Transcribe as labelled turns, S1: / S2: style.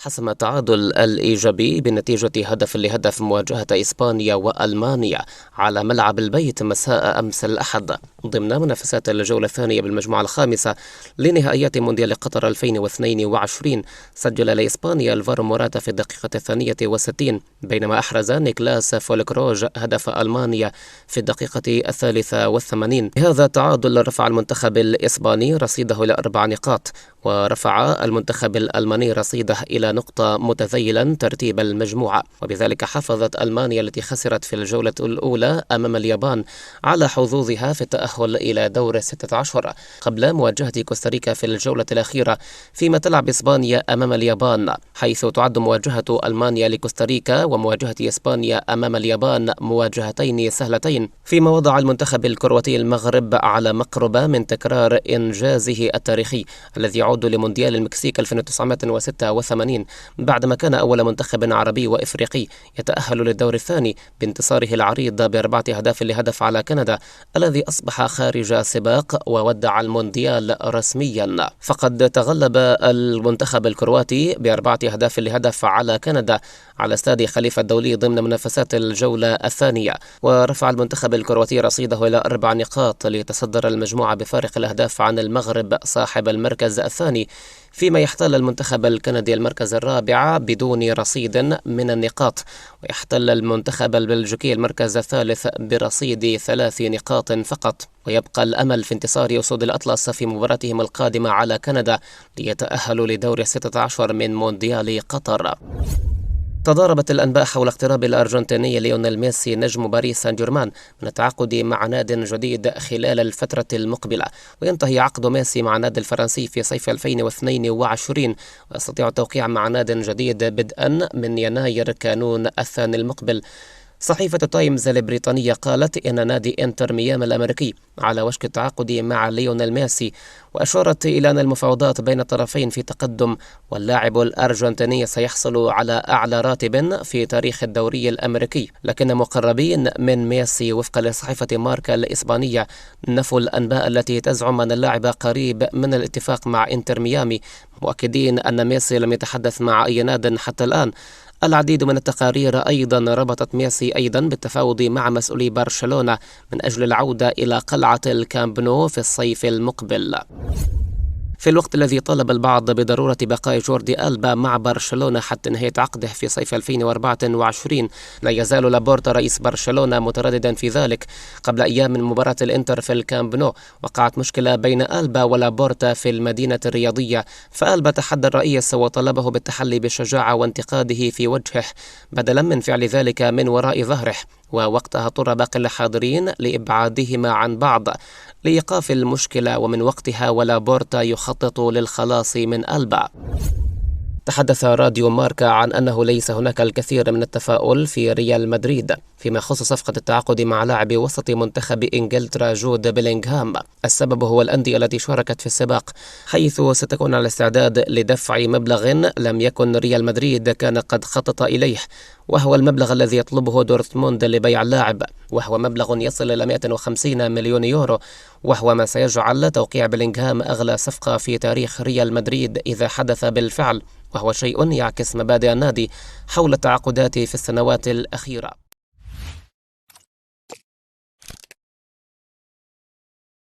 S1: حسم التعادل الإيجابي بنتيجة هدف لهدف مواجهة إسبانيا وألمانيا على ملعب البيت مساء أمس الأحد ضمن منافسات الجولة الثانية بالمجموعة الخامسة لنهائيات مونديال قطر 2022. سجل لإسبانيا الفارو موراتا في الدقيقة 62، بينما أحرز نيكلاس فولكروج هدف ألمانيا في الدقيقة 83. بهذا التعادل رفع المنتخب الإسباني رصيده إلى 4 نقاط، ورفع المنتخب الألماني رصيده إلى نقطة متذيلا ترتيب المجموعة، وبذلك حافظت ألمانيا التي خسرت في الجولة الأولى أمام اليابان على حظوظها في التأهل إلى دور 16 قبل مواجهة كوستاريكا في الجولة الأخيرة، فيما تلعب إسبانيا أمام اليابان، حيث تعد مواجهة ألمانيا لكوستاريكا ومواجهة إسبانيا أمام اليابان مواجهتين سهلتين، فيما وضع المنتخب الكرواتي المغرب على مقربة من تكرار إنجازه التاريخي الذي يعود لمونديال المكسيك 1986 بعدما كان أول منتخب عربي وإفريقي يتأهل للدور الثاني بانتصاره العريض ب4 أهداف لهدف على كندا الذي أصبح خارج السباق وودع المونديال رسميا. فقد تغلب المنتخب الكرواتي ب4 أهداف لهدف على كندا على استاد خليفة الدولي ضمن منافسات الجولة الثانية، ورفع المنتخب الكرواتي رصيده إلى 4 نقاط ليتصدر المجموعة بفارق الأهداف عن المغرب صاحب المركز الثاني، فيما يحتل المنتخب الكندي المركز الرابع بدون رصيد من النقاط، ويحتل المنتخب البلجيكي المركز الثالث برصيد 3 نقاط فقط، ويبقى الأمل في انتصار أسود الأطلس في مباراتهم القادمة على كندا ليتأهلوا لدور 16 من مونديال قطر. تضاربت الأنباء حول اقتراب الأرجنتيني ليونيل ميسي نجم باريس سان جيرمان من التعاقد مع ناد جديد خلال الفترة المقبلة، وينتهي عقد ميسي مع النادي الفرنسي في صيف 2022، ويستطيع التوقيع مع ناد جديد بدءا من يناير كانون الثاني المقبل. صحيفة تايمز البريطانية قالت إن نادي إنتر ميامي الأمريكي على وشك التعاقد مع ليونيل ميسي، وأشارت إلى أن المفاوضات بين الطرفين في تقدم، واللاعب الأرجنتيني سيحصل على أعلى راتب في تاريخ الدوري الأمريكي. لكن مقربين من ميسي وفقا لصحيفة ماركا الإسبانية نفوا الأنباء التي تزعم أن اللاعب قريب من الاتفاق مع إنتر ميامي، مؤكدين أن ميسي لم يتحدث مع أي ناد حتى الآن. العديد من التقارير أيضا ربطت ميسي أيضا بالتفاوض مع مسؤولي برشلونة من أجل العودة إلى قلعة الكامب نو في الصيف المقبل، في الوقت الذي طالب البعض بضرورة بقاء جوردي ألبا مع برشلونة حتى نهاية عقده في صيف 2024. لا يزال لابورتا رئيس برشلونة مترددا في ذلك. قبل أيام من مباراة الإنتر في الكامب نو وقعت مشكلة بين ألبا ولابورتا في المدينة الرياضية، فألبا تحدى الرئيس وطلبه بالتحلي بالشجاعة وانتقاده في وجهه بدلا من فعل ذلك من وراء ظهره، ووقتها اضطر باقي الحاضرين لإبعادهما عن بعض لإيقاف المشكلة، ومن وقتها ولابورتا يخطط للخلاص من ألبا. تحدث راديو ماركا عن أنه ليس هناك الكثير من التفاؤل في ريال مدريد فيما يخص صفقة التعاقد مع لاعب وسط منتخب إنجلترا جود بيلينغهام. السبب هو الأندية التي شاركت في السباق، حيث ستكون على استعداد لدفع مبلغ لم يكن ريال مدريد كان قد خطط إليه، وهو المبلغ الذي يطلبه دورتموند لبيع اللاعب، وهو مبلغ يصل إلى 150 مليون يورو، وهو ما سيجعل توقيع بيلينغهام أغلى صفقة في تاريخ ريال مدريد إذا حدث بالفعل، وهو شيء يعكس مبادئ النادي حول التعاقدات في السنوات الأخيرة.